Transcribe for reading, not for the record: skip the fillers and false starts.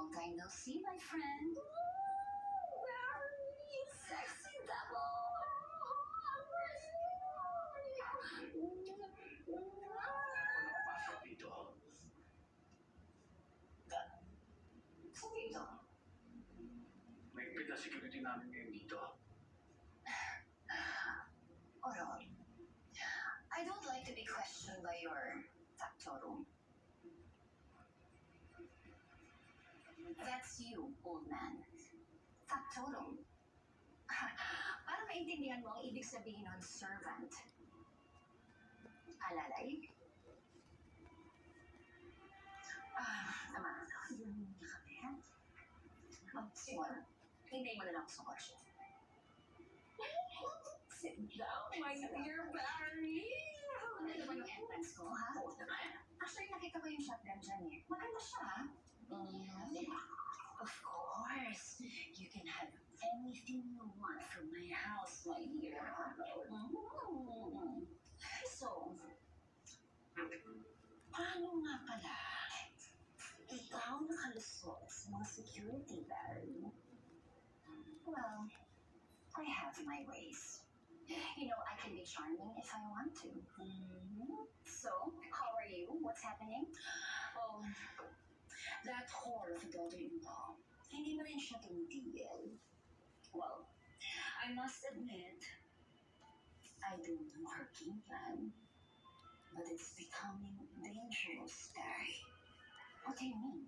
Long time no see, my friend. Very sexy devil. Nakapasok dito. Saan dito? Mahigpit na security namin ngayon dito. Oron, I don't like to be questioned by your factotum. That's you, old man. Factotum. Para maintindihan mo ang ibig sabihin ng servant. Alalay? Tama. Yun yung kape, ha? Siguro, hindi mo na lang sa kotse. Sit down, my dear Barry. Ano naman yung entrance ko, ha? Actually, nakita ko yung shotgun dyan eh. Maganda siya, ha? Of course. You can have anything you want from my house, my dear. So, paano nga pala ikaw nakalusot sa mga security, Barry? Well, I have my ways. You know, I can be charming if I want to. So, how are you? What's happening? Oh, that whore of a daughter-in-law. Hindi mo rin siya tumigil. Well, I must admit, I don't know her game plan. But it's becoming dangerous, Barry. What do you mean?